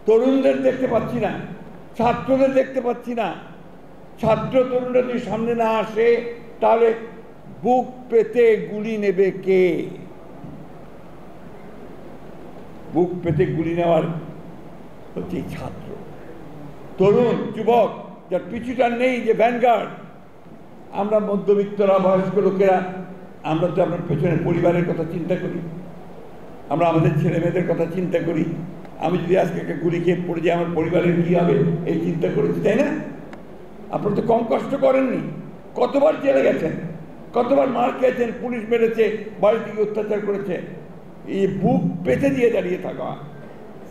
তরুণদের দেখতে পাচ্ছি না, ছাত্রদের দেখতে পাচ্ছি না। ছাত্র তরুণরা যদি সামনে না আসে তাহলে বুক পেতে গুলি নেবে কে? বুক পেতে গুলি নেওয়ার হচ্ছে ছাত্র, তরুণ, যুবক, যার পিছুটার নেই, যে ভ্যানগার্ড। আমরা মধ্যবিত্তরা, বয়স্ক লোকেরা, আমরা তো আপনার পেছনের পরিবারের কথা চিন্তা করি, আমরা আমাদের ছেলে মেয়েদের কথা চিন্তা করি। আমি যদি আজকে একটা গুলি খেয়ে পড়ে যাই আমার পরিবারের কী হবে এই চিন্তা করেছি, তাই না? আপনারা তো কম কষ্ট করেননি। কতবার জেলে গেছেন, কতবার মার খেয়েছেন, পুলিশ মেরেছে, বাড়ি থেকে অত্যাচার করেছে। এই বুক পেতে দিয়ে দাঁড়িয়ে থাকা,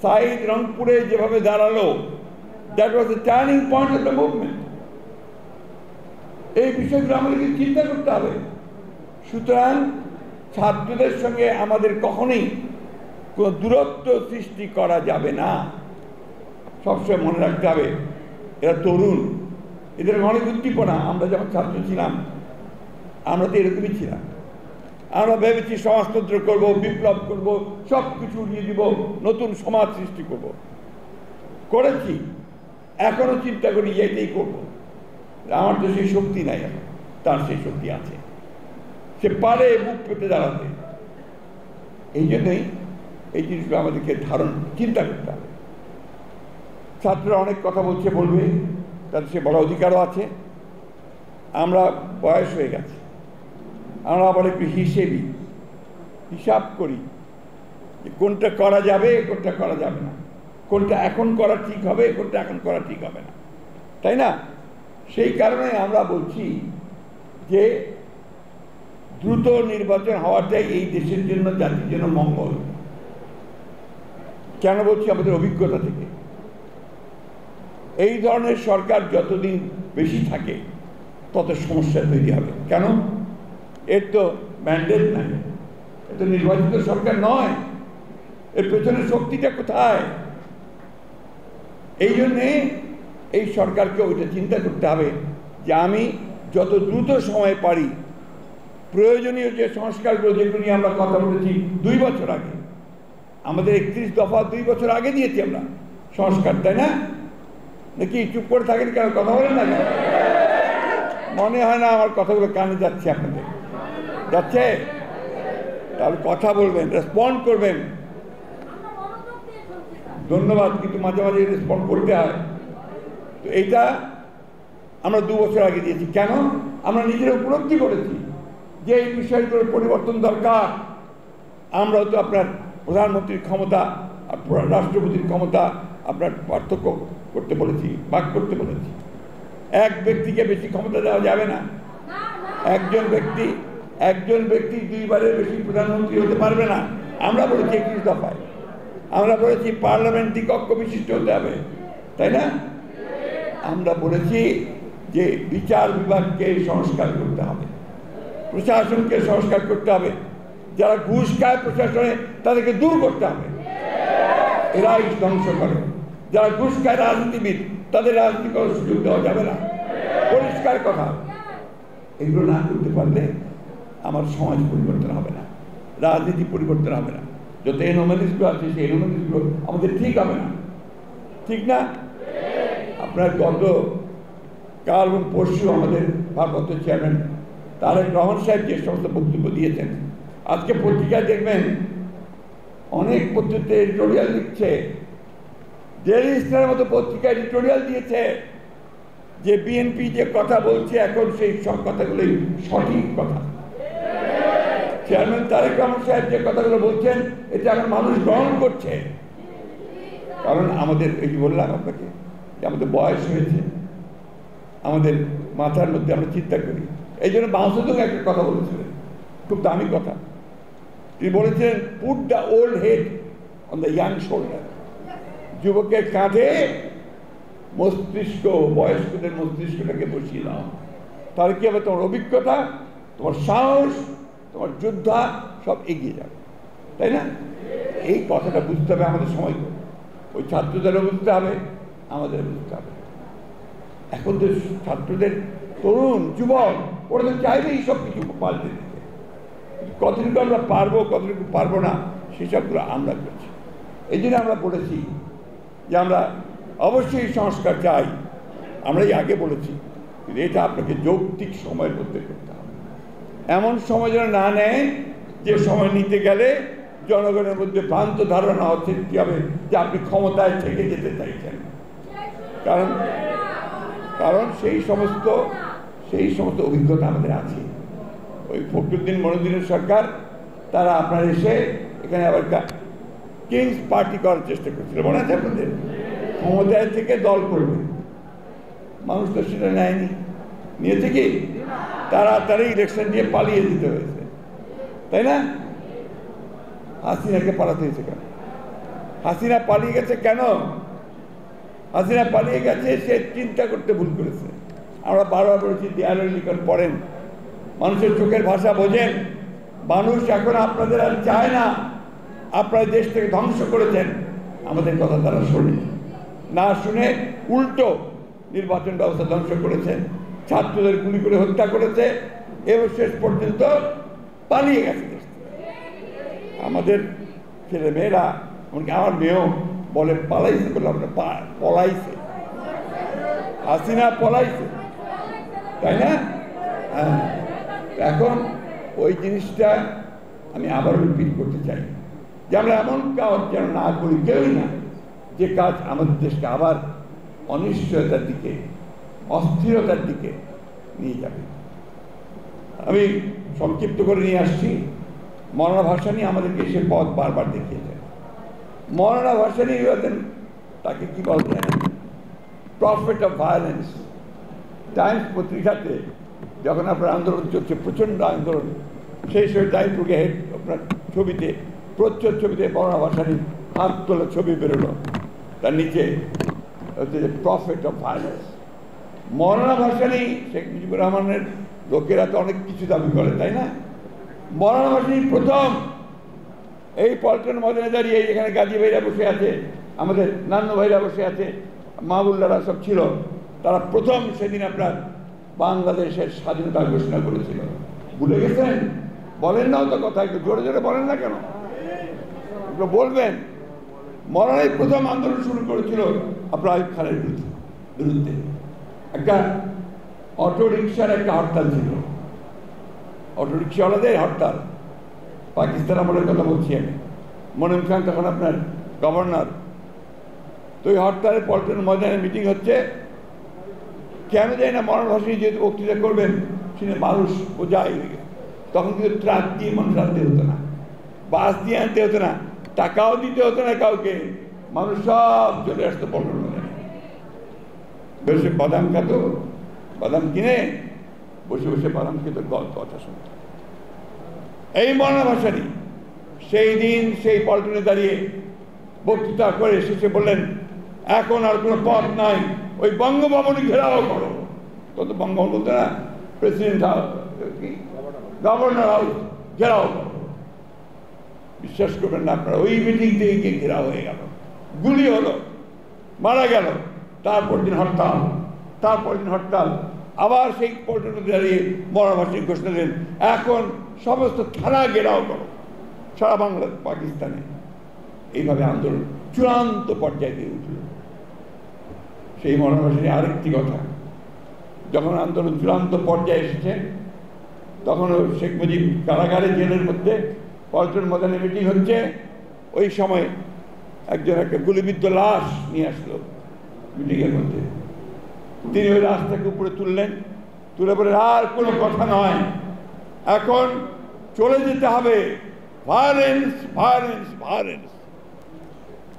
সাইদ রংপুরে যেভাবে দাঁড়ালো, that was the turning point of the movement. এই বিষয়গুলো আমাদেরকে চিন্তা করতে হবে। সুতরাং ছাত্রদের সঙ্গে আমাদের কখনোই কোনো দূরত্ব সৃষ্টি করা যাবে না। সবসময় মনে রাখতে হবে এরা তরুণ, এদের অনেক উদ্দীপনা। আমরা যখন ছাত্র ছিলাম আমরা তো এরকমই ছিলাম। আমরা ভেবেছি সমাজতন্ত্র করব, বিপ্লব করব, সব কিছু উড়িয়ে দিব, নতুন সমাজ সৃষ্টি করব। করেছি, এখনো চিন্তা করি এটাই করব। আমার তো সেই শক্তি নাই, এখন তার সেই শক্তি আছে, সে পারে বুক পেতে দাঁড়াতে। এই জন্যই এই জিনিসগুলো আমাদেরকে চিন্তা করতে হবে। ছাত্ররা অনেক কথা বলছে, বলবে, তাদের সে বড় অধিকারও আছে। আমরা বয়স হয়ে গেছে, আমরা আবার একটু হিসাব করি যে কোনটা করা যাবে, কোনটা করা যাবে না, কোনটা এখন করা ঠিক হবে, কোনটা এখন করা ঠিক হবে না, তাই না? সেই কারণে আমরা বলছি যে দ্রুত নির্বাচন হওয়াটাই এই দেশের জন্য, জাতির জন্য মঙ্গল। কেন বলছি? আমাদের অভিজ্ঞতা থেকে এই ধরনের সরকার যতদিন বেশি থাকে তত সমস্যা তৈরি হবে। কেন? এর তো ম্যান্ডেট নাই, এর তো নির্বাচিত সরকার নয়, এর পেছনের শক্তিটা কোথায়? এই জন্যে এই সরকারকে ওইটা চিন্তা করতে হবে যে আমি যত দ্রুত সময় পারি প্রয়োজনীয় যে সংস্কারগুলো, যেগুলো নিয়ে আমরা কথা বলেছি 2 বছর আগে, আমাদের 31 দফা 2 বছর আগে দিয়েছি আমরা সংস্কার, তাই না? নাকি চুপ করে থাকেন কেন? কথা বলেন না কেন? মনে হয় না আমার কথাগুলো কানে যাচ্ছে আপনাদের? যাচ্ছে? তাহলে কথা বলবেন, রেসপন্ড করবেন। ধন্যবাদ, কিন্তু মাঝে মাঝে রেসপন্ড করতে হয়। তো এইটা আমরা 2 বছর আগে দিয়েছি। কেন? আমরা নিজেরা উপলব্ধি করেছি যে এই বিষয়গুলোর পরিবর্তন দরকার। আমরা তো আপনার প্রধানমন্ত্রীর ক্ষমতা আর রাষ্ট্রপতির ক্ষমতা আপনার পার্থক্য করতে বলেছি, ভাগ করতে বলেছি। এক ব্যক্তিকে বেশি ক্ষমতা দেওয়া যাবে না। একজন ব্যক্তি 2 বারের বেশি প্রধানমন্ত্রী হতে পারবে না। আমরা বলেছি 21 দফায়, আমরা বলেছি পার্লামেন্টারি কক্ষ বিশিষ্ট হতে হবে, তাই না? আমরা বলেছি যে বিচার বিভাগকে সংস্কার করতে হবে, প্রশাসনকে সংস্কার করতে হবে, যারা ঘুষ খায় প্রশাসনে তাদেরকে দূর করতে হবে, এরাই ধ্বংস করে। যারা ঘুষ খায় রাজনীতিবিদ, তাদের রাজনীতি করার সুযোগ দেওয়া যাবে না। পরিষ্কার কথা। এগুলো না করতে পারলে আমার সমাজ পরিবর্তন হবে না, রাজনীতি পরিবর্তন হবে না। যত এনোমালিসগুলো আছে সেই এনোমালিসগুলো আমাদের ঠিক হবে না, ঠিক না? আপনার কাল এবং পরশু আমাদের ভারপ্রাপ্ত চেয়ারম্যান তারেক রহমান সাহেব যে সমস্ত বক্তব্য দিয়েছেন, আজকে পত্রিকায় দেখবেন অনেক পত্রিকা এডিটোরিয়াল লিখছে, ডেইলি স্টারের মতো পত্রিকা এডিটোরিয়াল দিয়েছে যে বিএনপি যে কথা বলছে এখন সেই সব কথাগুলোই সঠিক কথা। চেয়ারম্যান তারেক রহমান সাহেব যে কথাগুলো বলছেন এটা এখন মানুষ গ্রহণ করছে। কারণ আমাদের, এই যে বললাম আপনাকে, যে আমাদের বয়স হয়েছে, আমাদের মাথার মধ্যে আমরা চিন্তা করি। এই জন্য বাংসুদুং একটা কথা বলেছিলেন, খুব দামি কথা। তিনি বলেছিলেন, put the old head on the young shoulder. যুবকের কাঁধে মস্তিষ্ক, বয়স্কদের মস্তিষ্কটাকে বসিয়ে দাও, তাহলে কি হবে? তোমার অভিজ্ঞতা, তোমার সাহস, তোমার যোদ্ধা সব এগিয়ে যাবে, তাই না? এই কথাটা বুঝতে হবে আমাদের সময়। ওই ছাত্রদেরও বুঝতে হবে, আমাদের বুঝতে হবে। এখন তো ছাত্রদের, তরুণ, যুবক, ওরা তো চাইবেই সব কিছু পাল্টে দিতে। কতটুকু আমরা পারবো, কতটুকু পারবো না, সেসবগুলো আমরা করছি। এই জন্য আমরা বলেছি যে আমরা অবশ্যই সংস্কার চাই, আমরাই আগে বলেছি, কিন্তু এটা আপনাকে যৌক্তিক সময়ের মধ্যে করতে হবে। এমন সময় যেন না নেয় যে সময় নিতে গেলে জনগণের মধ্যে ভ্রান্ত ধারণা সৃষ্টি হবে যে আপনি ক্ষমতায় থেকে যেতে চাইছেন। কারণ সেই সমস্ত অভিজ্ঞতা আমাদের আছে। ওই ফখরুদ্দিন মনিরুদ্দিনের সরকার তারা আপনার এসে এখানে আবার কিংস পার্টি করার চেষ্টা করছিল, মনে আছে আপনাদের? ক্ষমতায় থেকে দল করবে, মানুষ তো সেটা নেয়নি। নিয়েছে কি? তাড়াতাড়ি ইলেকশন দিয়ে পালিয়ে দিতে হয়েছে, তাই না? হাসিনাকে পালাতে হয়েছে কেন? হাসিনা পালিয়ে গেছে কেন? হাসিনা পালিয়ে গেছে সে চিন্তা করতে ভুল করেছে। আমরা বারবার বলেছি দেয়ালের লিখন পড়েন, মানুষের চোখের ভাষা বোঝেন। মানুষ এখন আপনাদের আর চায় না, আপনারা দেশ থেকে ধ্বংস করেছেন, আমাদের কথা তারা শোনে না, শুনে উল্টো নির্বাচন ব্যবস্থা ধ্বংস করেছে, ছাত্রদের গুলি করে হত্যা করেছে এবং শেষ পর্যন্ত পালিয়ে গেছে। আমাদের ছেলে মেয়েরা, এমনকি আমার মেয়েও বলে পালাইছে, বলে আমরা পলাইছে, হাসিনা পলাইছে, তাই না? হ্যাঁ, এখন ওই জিনিসটা আমি আবার রিপিট করতে চাই যে আমরা এমন কাজ যেন না করি, কেউই না, যে কাজ আমাদের দেশকে আবার অনিশ্চয়তার দিকে, অস্থিরতার দিকে নিয়ে যাবে। আমি সংক্ষিপ্ত করে নিয়ে আসছি। মৌলানা ভাসানী আমাদেরকে সে পথ বারবার দেখিয়েছেন। মৌলানা ভাসানী তাকে কি বলা যায় না, প্রফেট অফ ভায়োলেন্স। টাইমস পত্রিকাতে যখন আপনার আন্দোলন চলছে, প্রচণ্ড আন্দোলন, সেই সময় টাইমস হেড আপনার ছবিতে, প্রচ্ছদ ছবিতে মৌলানা ভাসানীর হাত তোলা ছবি বেরোলো, তার নিচে হচ্ছে যে প্রফেট অফ ভায়োলেন্স। মৌলানা ভাসানী, শেখ মুজিবুর রহমানের লোকেরা তো অনেক কিছু দাবি করে, তাই না? মৌলানা ভাসানী প্রথম এই পল্টন ময়দানে দাঁড়িয়ে, এখানে গাজী ভাইরা বসে আছে, আমাদের নান্নু ভাইরা বসে আছে, মাহবুল্লারা সব ছিল, তারা প্রথম সেদিন আপনার বাংলাদেশের স্বাধীনতা ঘোষণা করেছিল। ভুলে গেছেন? বলেন না তো কথা, একটু জোরে জোরে বলেন না কেন? একটু বলবেন। মৌলানাই প্রথম আন্দোলন শুরু করেছিল আপনার আইয়ুব খানের বিরুদ্ধে। একটা অটো রিক্সার একটা হরতাল ছিল, অটো রিক্সাওয়ালাদের হরতাল, পাকিস্তান আমলের কথা বলছি আমি। মনিম খান তখন আপনার গভর্নর। তো এই হরতালে পল্টন ময়দানে মিটিং হচ্ছে, কেন যায় না মৌলানা ভাসানী যেহেতু বক্তৃতা করবেন, শুনে মানুষ বোঝাই হয়ে গেছে। তখন কিন্তু ট্রাক দিয়ে মানুষ আনতে হতো না, বাস দিয়ে আনতে হতো না, টাকাও দিতে হতো না কাউকে, মানুষ সব চলে আসতো পল্টন ময়দানে। বেশি বাদাম খেত, বাদাম কিনে বসে বসে বাদাম খেত, কথা শুনত। এই মৌলানা ভাসানী সেই দিন সেই পল্টনে দাঁড়িয়ে বক্তৃতা করে শেষে বললেন, এখন আর কোনো পথ নাই, ওই বঙ্গভবনে ঘেরাও করো। তত বঙ্গভবন বলতে না, প্রেসিডেন্ট হাউস, গভর্নর হাউস ঘেরাও করো। বিশ্বাস করবেন না আপনারা, ওই মিটিং থেকে গিয়ে ঘেরাও হয়ে গেল, গুলি হলো, মারা গেল। তারপর দিন হরতাল, তারপর দিন হরতাল, আবার সেই পল্টনে দাঁড়িয়ে মৌলানা ভাসানী ঘোষণা দিলেন, এখন সমস্ত থানা ঘেরাও করো সারা বাংলা পাকিস্তানে। এইভাবে আন্দোলন চূড়ান্ত পর্যায়ে দিয়ে উঠল। সেই মৌলানা ভাসানী আরেকটি কথা, যখন আন্দোলন চূড়ান্ত পর্যায়ে এসেছে, তখন শেখ মুজিব কারাগারে, জেলের মধ্যে পল্টন ময়দানে মিটিং হচ্ছে, ওই সময় একজন একটা গুলিবিদ্ধ লাশ নিয়ে আসলো মিটিংয়ের মধ্যে। তিনি ওই লাশটাকে উপরে তুললেন, তুলে বলে, আর কোনো কথা নয়, এখন চলে যেতে হবে, ভায়োলেন্স ভায়োলেন্স ভায়োলেন্স।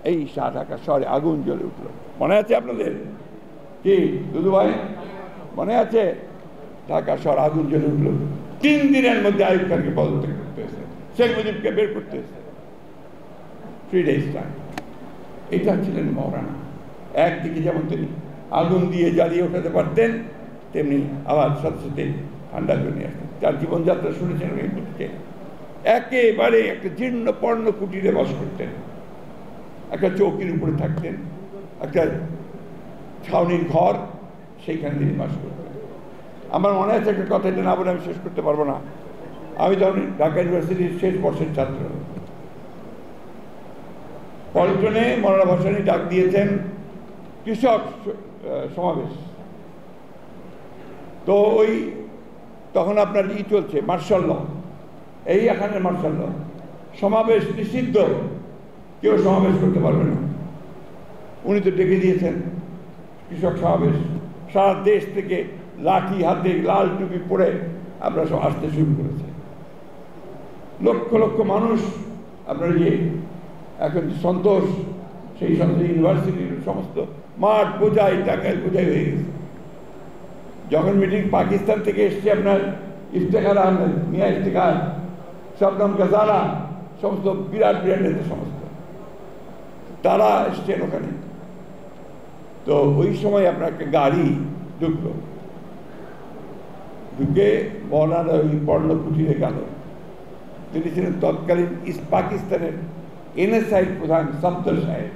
এই ঢাকা শহরে আগুন জ্বলে উঠল। মনে আছে আপনাদের? কি দুদু ভাই মনে আছে? ঢাকা শহর আগুন জ্বলে উঠল। 3 দিনের মধ্যে আইয়ুব খানকে পদত্যাগ করতে হয়েছে, শেখ মুজিবকে বের করতে হয়েছে। 3 days টাইম। এটা ছিলেন মৌলানা। একদিকে যেমন তিনি আগুন দিয়ে জ্বালিয়ে ওঠাতে পারতেন, তেমনি আবার সাথে সাথে ঠান্ডা করে নিয়ে আসতেন। তার জীবনযাত্রা শুনেছেন এই বলতে, একেবারে একটা জীর্ণ পর্ণ কুটিরে বাস করতেন, একটা চৌকির উপরে থাকতেন, একটা ছাউনির ঘর, সেইখানে তিনি বাস করতেন। আমার মনে আছে একটা কথা, এটা না বলে আমি শেষ করতে পারবো না। আমি তখন ঢাকা ইউনিভার্সিটির শেষ বর্ষের ছাত্র। পল্টনে মৌলানা ভাসানী ডাক দিয়েছেন কৃষক সমাবেশ। তো ওই তখন আপনার চলছে মার্শাল ল, এই এখানে মার্শাল ল, সমাবেশ নিষিদ্ধ, কেউ সমাবেশ করতে পারবে না। উনি তো ডেকে দিয়েছেন কৃষক সমাবেশ, সারা দেশ থেকে লাঠি হাতে লাল টুপি পরে আমরা সব আসতে শুরু করেছে। লক্ষ লক্ষ মানুষ আপনার এখন সন্তোষ, সেই সন্তোষ ইউনিভার্সিটির সমস্ত মাঠ বোঝাই, টাঙ্গাইল বোঝাই হয়ে গেছে। যখন মিটিং পাকিস্তান থেকে এসছে আপনার ইফতেখার আহমেদ, মিয়া ইফতেখার, শবনম গাজারা, সমস্ত বিরাট বিরাট নেতা সমস্ত তারা এসছেন ওখানে। তো ওই সময় আপনার একটা গাড়ি ঢুকলো, ঢুকে মৌলানা ওই পর্ণকুটিরে গেল। তিনি ছিলেন তৎকালীন পাকিস্তানের NSI প্রধান সফদর সাহেব,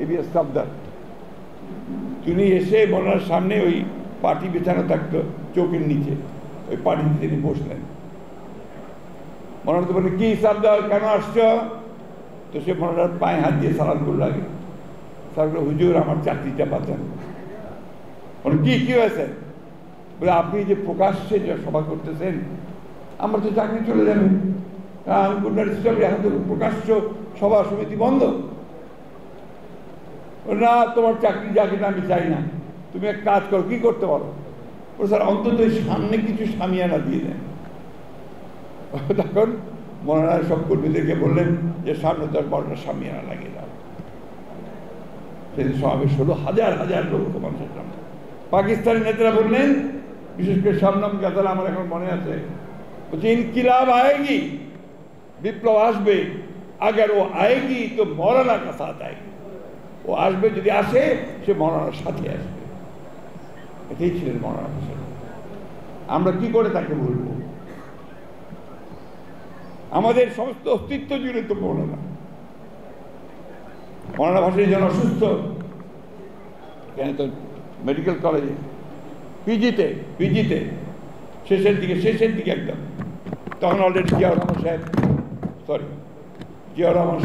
ABS সফদর। তিনি এসে মৌলানার সামনে ওই পার্টি বিছানো থাকতো চৌকির নিচে, ওই পার্টিতে তিনি বসলেন। মৌলানা তো বলে, কি সফদর, কেন আসছ? তো সে মৌলানার পায়ে হাত দিয়ে সালাম করল। লাগে সালাম করে, হুজুর আমার চাকরিটা বাঁচান। বলে, কি হয়েছে? বলে, আপনি যে প্রকাশ্যে যে সভা করতেছেন, আমার তো চাকরি চলে যাবে। আমি এখন তো প্রকাশ্য সভা সমিতি বন্ধ। না, তোমার চাকরি যাকে আমি চাই না, তুমি এক কাজ করো, কি করতে পারো? বলে, স্যার অন্তত সামনে কিছু সামিয়ানা দিয়ে দেন। তখন মৌলানা সব কর্মীদেরকে বললেন যে সামনে 10-12টা সামিয়ানা লাগিয়ে দাও। সেদিন সমাবেশ হলো হাজার হাজার লক্ষ মানুষের সামনে। পাকিস্তানি নেতারা বললেন, বিশেষ করে শবনম গাজারা, আমার এখন মনে আছে, বলছে ইনকিলাব আয়েগি, বিপ্লব আসবে, আগার ও আয়েগি তো মৌলানা কা সাথ আয়েগি। ও আসবে, যদি আসে সে মৌলানার সাথে আসবে। এটাই ছিলেন মৌলানা ভাসানী। আমরা কি করে তাকে বলবো? আমাদের সমস্ত অস্তিত্ব জুড়ে তো মৌলানা। মৌলানা ভাসানী যেন অসুস্থ, কেন তো মেডিকেল কলেজে পিজিতে শেষের দিকে একদম, তখন অলরেডি জিয়াউর রহমান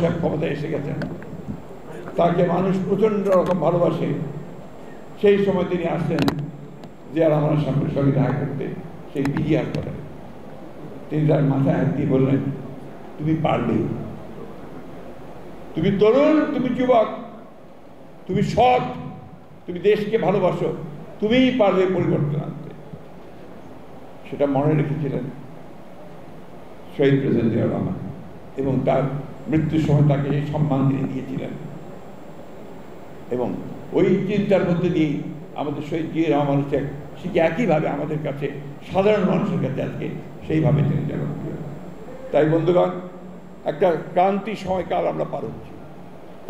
সাহেব ক্ষমতায় এসে গেছেন। তাকে মানুষ প্রচণ্ড রকম ভালোবাসে। সেই সময় তিনি আসলেন জিয়াউর রহমানের সঙ্গে দেখা করতে সেই পিজি হাসপাতালে। তিনি তার মাথায় হাত দিয়ে বললেন, তুমি পারবে, তুমি তরুণ, তুমি যুবক, তুমি সৎ, তুমি দেশকে ভালোবাসো, তুমিই পারবে পরিবর্তন আনতে। সেটা মনে রেখেছিলেন শহীদ প্রেসিডেন্ট জিয়াউর রহমান, এবং তার মৃত্যুর সময় তাকে সেই সম্মান তিনি দিয়েছিলেন। এবং ওই চিন্তার মধ্যে দিয়েই আমাদের শহীদ জিয়াউর রহমান হচ্ছেন, সে একইভাবে আমাদের কাছে সাধারণ মানুষের কাছে আজকে সেইভাবে তিনি জনপ্রিয়। তাই বন্ধুগণ, একটা ক্রান্তি সময়কাল আমরা পার হচ্ছি।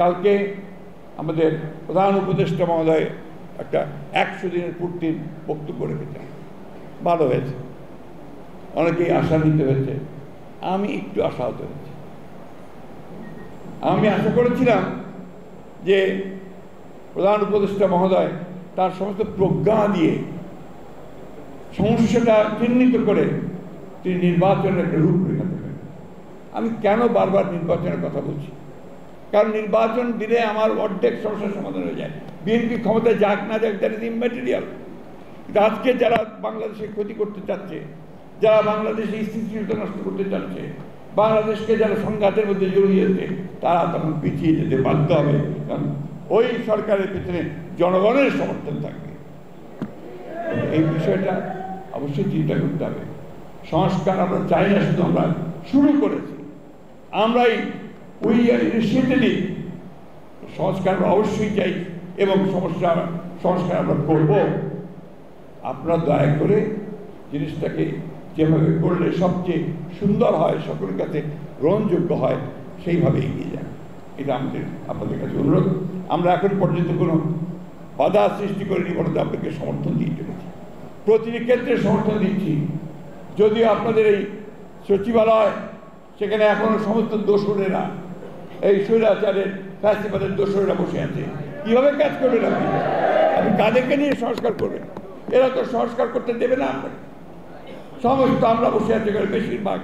কালকে আমাদের প্রধান উপদেষ্টা মহোদয় একটা 100 দিনের পূর্তির বক্তব্য রেখেছেন, ভালো হয়েছে। অনেকেই আশান্বিত হয়েছে, আমি একটু আশাহত হয়েছি। আমি আশা করেছিলাম যে প্রধান উপদেষ্টা মহোদয় তার সমস্ত প্রজ্ঞা দিয়ে সমস্যাটা চিহ্নিত করে তিনি নির্বাচনের একটা রূপরেখা দেবেন। আমি কেন বারবার নির্বাচনের কথা বলছি? কারণ নির্বাচন দিলে আমার অর্ধেক সমস্যার সমাধান হয়ে যায়। বিএনপি ক্ষমতায় যাক না যাক, দ্যাট ইজ ইম্যাটেরিয়াল। কিন্তু আজকে যারা বাংলাদেশে ক্ষতি করতে চাচ্ছে, যারা বাংলাদেশে স্থিতিশীলতা নষ্ট করতে চাচ্ছে, বাংলাদেশকে যারা সংঘাতের মধ্যে জড়িয়েছে, তারা তখন পিছিয়ে যেতে বাধ্য হবে। কারণ ওই সরকারের পিছনে জনগণের সমর্থন থাকবে। এই বিষয়টা অবশ্যই চিন্তা করতে হবে। সংস্কার আমরা চাই না, শুধু আমরা শুরু করেছি, আমরাই সংস্কার আমরা অবশ্যই চাই, এবং সংস্কার আমরা করব। আপনারা দয়া করে জিনিসটাকে যেভাবে করলে সবচেয়ে সুন্দর হয়, সকলের কাছে গ্রহণযোগ্য হয়, সেইভাবে এগিয়ে যান। এটা আমাদের আপনাদের কাছে অনুরোধ। আমরা এখন পর্যন্ত কোনো বাধা সৃষ্টি করিনি, বলতে আপনাকে সমর্থন দিয়ে চলেছি, প্রতিটি ক্ষেত্রে সমর্থন দিচ্ছি। যদিও আপনাদের এই সচিবালয়, সেখানে এখনো সমস্ত দোসরেরা, এই স্বৈরাচারের ফ্যাসিবাদের দোসরেরা বসে আছে, কীভাবে কাজ করবেন আপনি? আপনি কাদেরকে নিয়ে সংস্কার করবেন? এরা তো সংস্কার করতে দেবে না আপনাকে। সমস্ত আমরা বসে আছি, বেশিরভাগ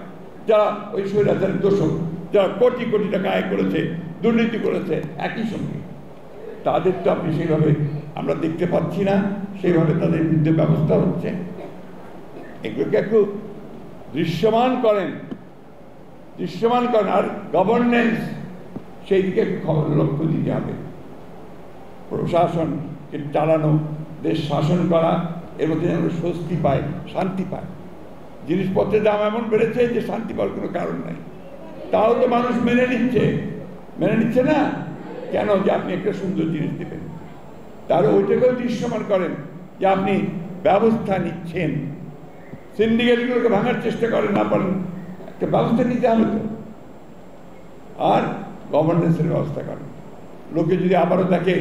যারা ওই স্বৈরাচারের দোষর, যারা কোটি কোটি টাকা আয় করেছে, দুর্নীতি করেছে একই সঙ্গে। তাদের তো আপনি সেইভাবে আমরা দেখতে পাচ্ছি না, সেইভাবে তাদের বিরুদ্ধে ব্যবস্থা হচ্ছে। এগুলোকে একটু দৃশ্যমান করেন। আর গভর্নেন্স সেই দিকে লক্ষ্য দিতে হবে। প্রশাসনকে চালানো, দেশ শাসন করা, এর মধ্যে যেন স্বস্তি পায়, শান্তি পায়। জিনিসপত্রের দাম এমন বেড়েছে যে শান্তি পাওয়ার কোনো কারণ নাই। তাও তো মানুষ মেনে নিচ্ছে না কেন? যে আপনি একটা সুন্দর জিনিস দেবেন, তাহলে ওইটাকেও দৃশ্যমান করেন যে আপনি ব্যবস্থা নিচ্ছেন। সিন্ডিকেটগুলোকে ভাঙার চেষ্টা করেন, না পারেন একটা ব্যবস্থা নিতে হবে তো। আর গভর্নেন্সের ব্যবস্থা করেন। লোকে যদি আবারও তাকে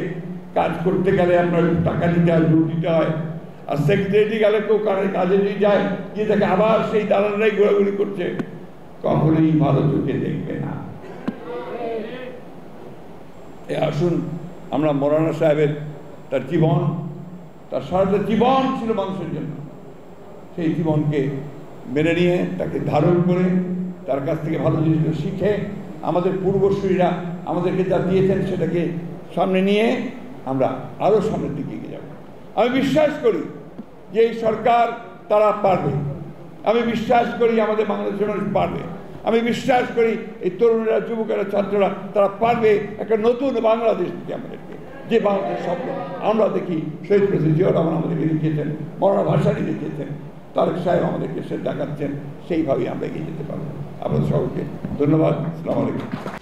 কাজ করতে গেলে আপনার টাকা দিতে হয়, লুট দিতে হয়, আর সেক্রেটারি গেলে কেউ কাজে যদি যায়, গিয়ে তাকে আবার সেই দালালরাই ঘোরাঘুরি করছে, কখনোই ভালো চোখে দেখবে না। আসুন আমরা মৌলানা সাহেবের তার জীবন, তার সারাটা জীবন ছিল মানুষের জন্য, সেই জীবনকে মেনে নিয়ে তাকে ধারণ করে তার কাছ থেকে ভালো জিনিসগুলো শিখে আমাদের পূর্বসূরীরা আমাদেরকে যা দিয়েছেন সেটাকে সামনে নিয়ে আমরা আরও সামনের দিকে এগিয়ে যাব। আমি বিশ্বাস করি যে এই সরকার তারা পারবে। আমি বিশ্বাস করি আমাদের বাংলাদেশের মানুষ পারবে। আমি বিশ্বাস করি এই তরুণেরা, যুবকেরা, ছাত্ররা তারা পারবে একটা নতুন বাংলাদেশ দিতে আমাদেরকে। যে বাংলাদেশ স্বপ্ন আমরা দেখি, শহীদ প্রেসিডেন্ট জিয়াউর রহমান আমাদেরকে দেখিয়েছেন, মৌলানা ভাসানী দেখিয়েছেন, তারেক সাহেব আমাদেরকে সে দেখাচ্ছেন, সেইভাবেই আমরা এগিয়ে যেতে পারবো। আপনাদের সকলকে ধন্যবাদ। আসসালামু আলাইকুম।